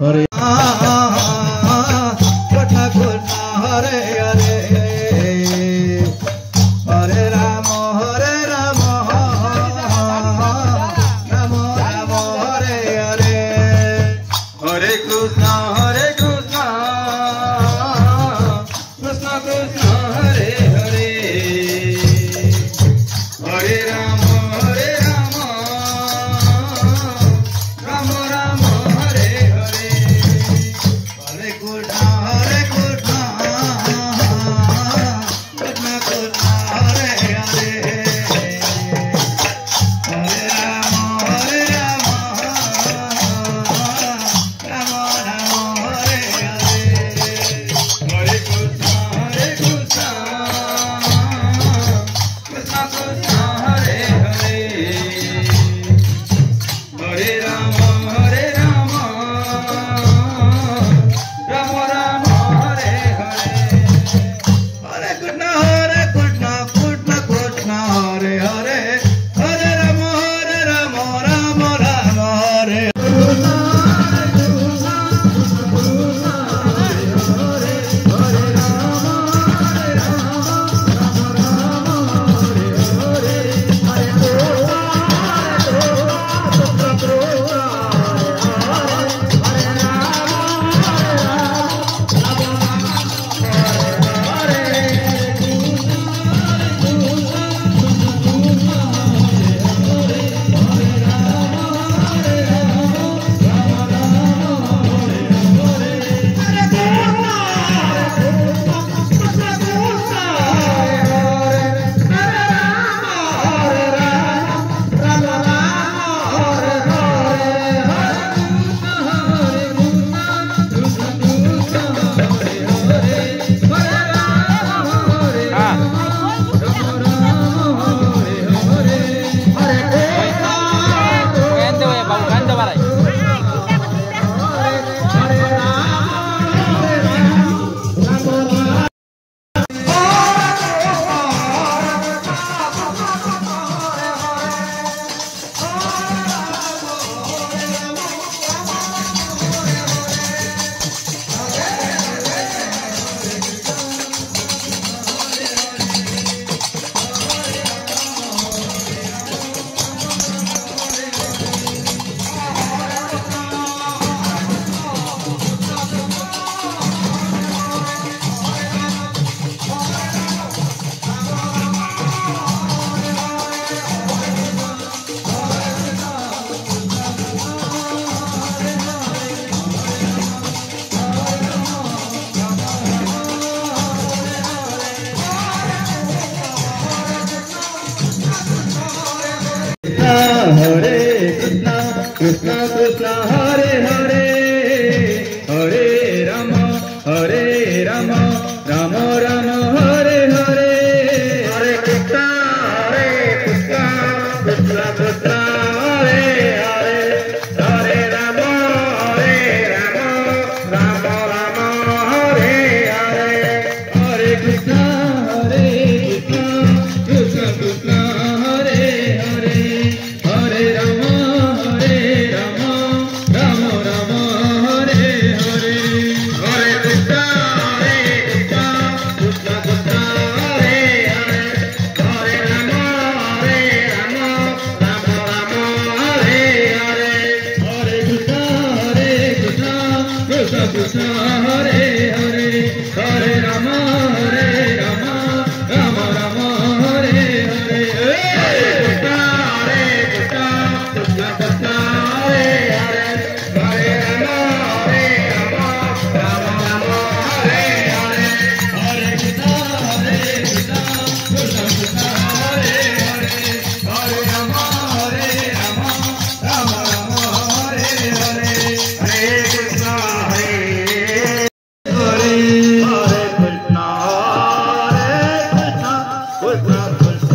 Hare Krishna Krishna Hare Hare Hare Ram Ram Ram Hare Hare Hare Krishna Krishna Krishna Hare Hare Hare Ram Ram Ram Hare Hare Hare Krishna Krishna Krishna Hare Hare Hare Ram Ram Ram Hare Hare Hare Krishna Krishna Krishna Hare Hare Hare Ram Ram Ram Hare Hare Hare Krishna Krishna Krishna Hare Hare Hare Ram Ram Ram Hare Hare Krishna Krishna Krishna Hare Hare Hare Ram Ram Ram Hare Hare Hare Krishna Krishna Krishna Hare Hare Hare Ram Ram Ram Hare Hare Hare Krishna Krishna Krishna Hare Hare Hare Ram Ram Ram Hare Hare Hare Krishna Krishna Krishna Hare Hare Hare Ram Ram Ram Hare Hare Hare Krishna Krishna Krishna Hare Hare Hare Ram Ram Ram Hare Hare Hare Krishna Krishna Krishna Hare Hare Hare Ram Ram Ram Hare Hare Hare Krishna Krishna Krishna Hare Hare Hare Ram Ram Ram Hare Hare Hare Krishna Hare Krishna Krishna Krishna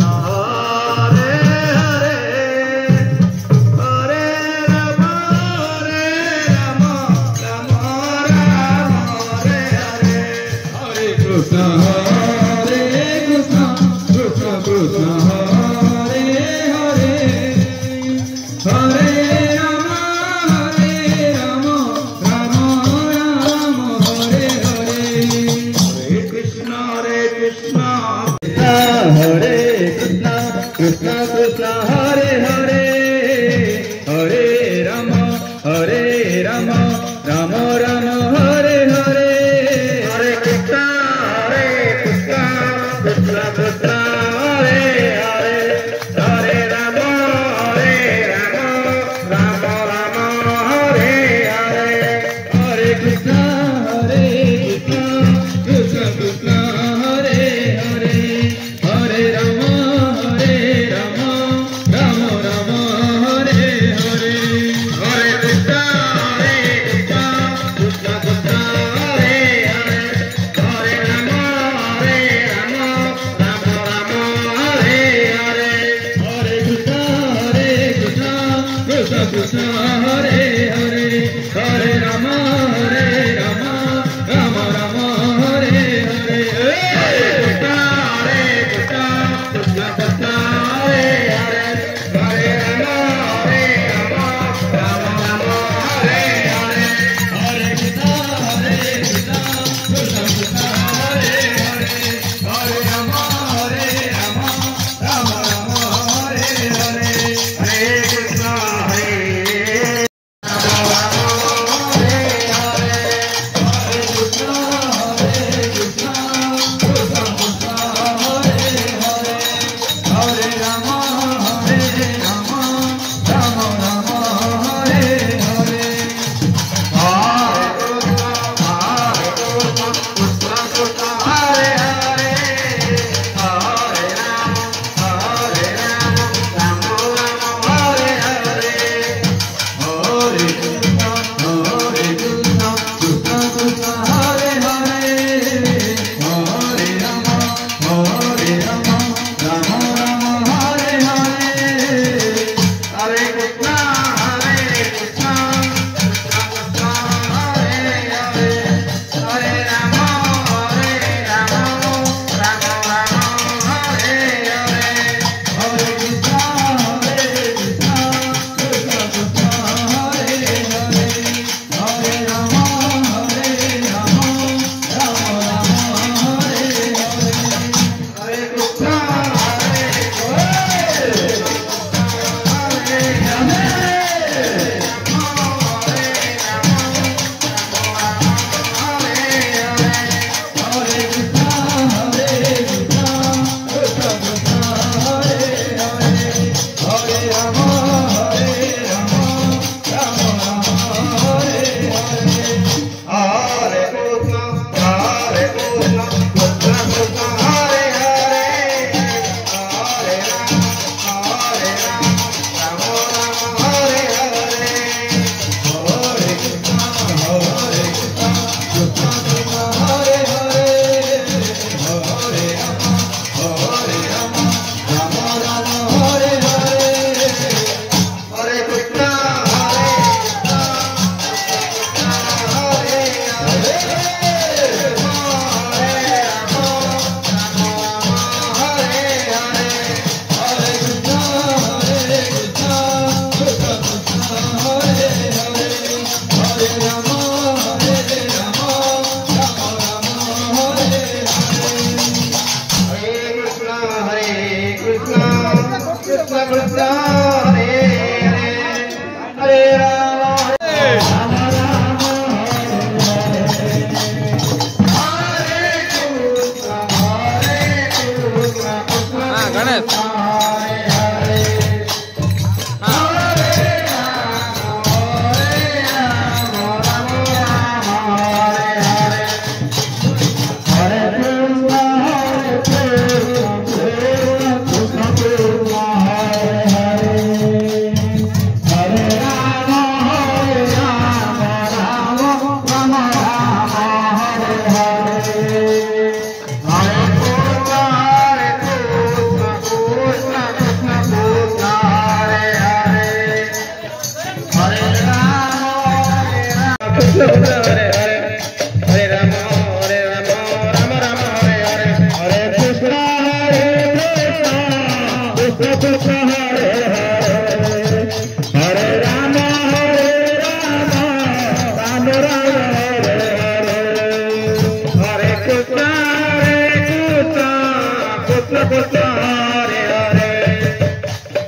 Krishna Hare Hare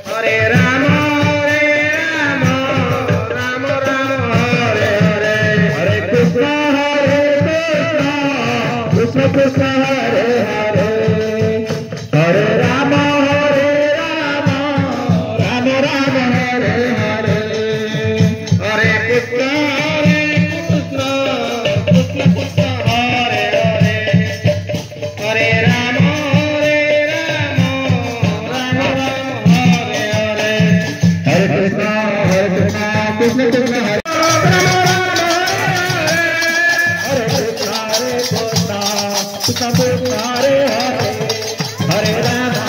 Hare Rama Rama Rama Hare Hare Hare Krishna Krishna Krishna Hare Hare Hare Rama Rama Rama Hare Hare Hare Krishna Krishna Krishna Hare Hare Hare Rama Rama Hare Hare Hare Krishna Krishna Krishna Hare Krishna Krishna Hare Hare Hare Rama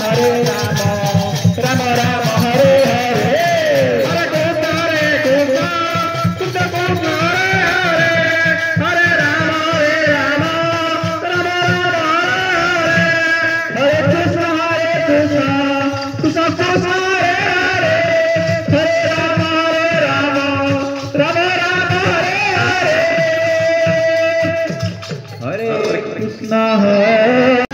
Rama Rama Hare Hare Hare Krishna Krishna Krishna Hare Hare Hare Rama Rama Rama Hare Hare Krishna Krishna Krishna Hare Hare Hare Rama Rama Rama Hare Hare Hare Krishna Hare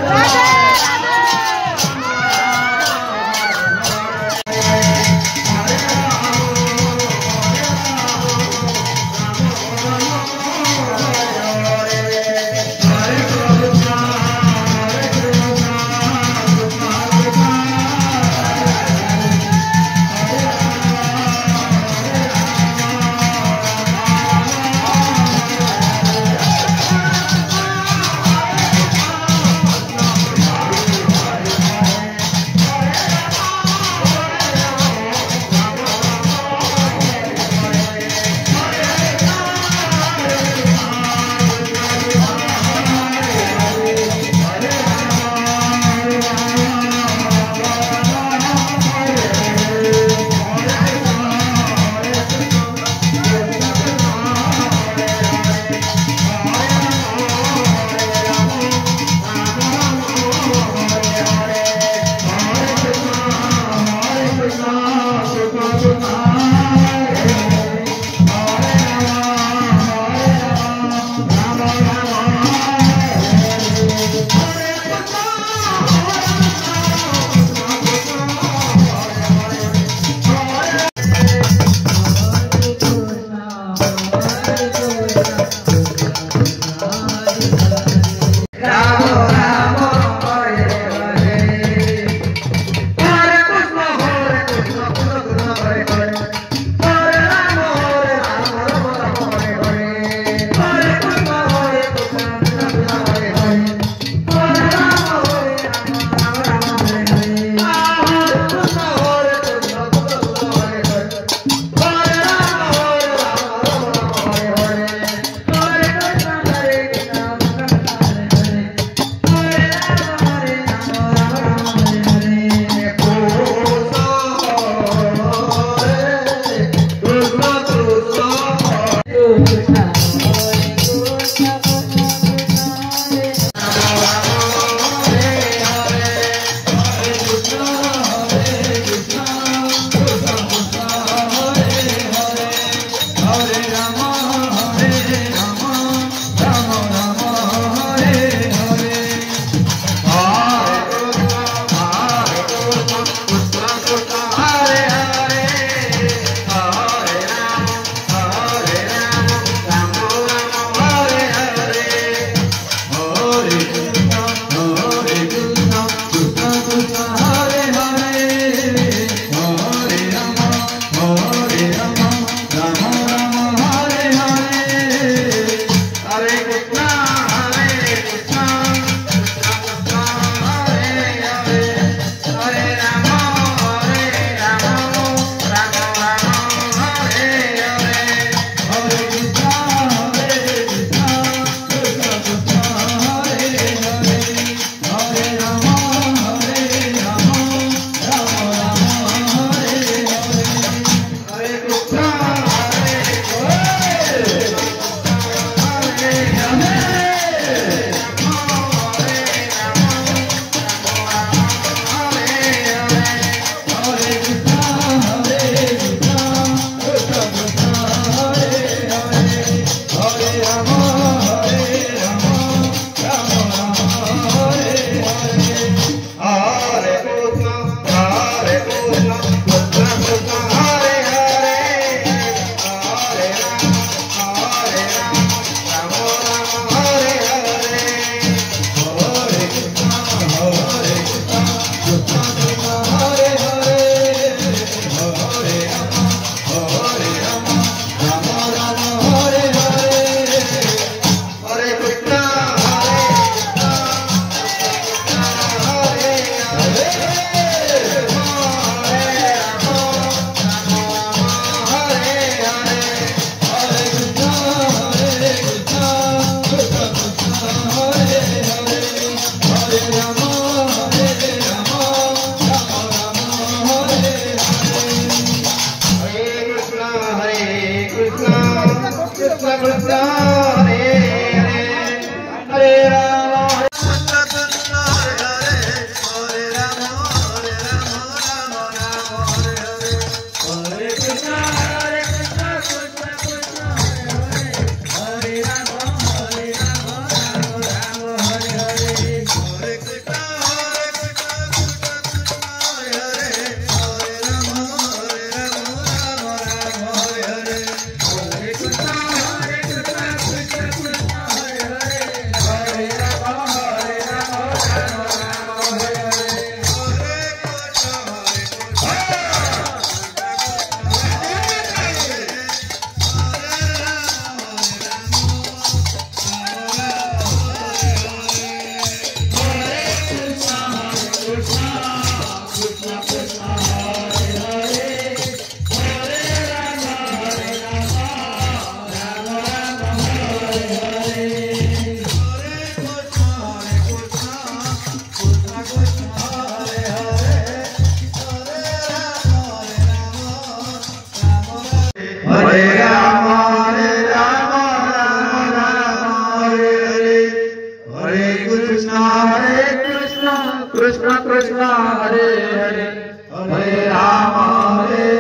Krishna Hare Hare Hare Rama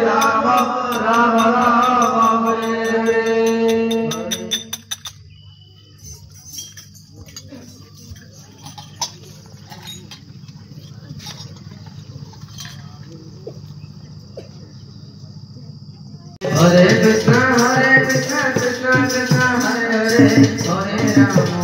Rama Rama Hare Hare Hare Krishna Krishna Krishna Hare Hare Hare Rama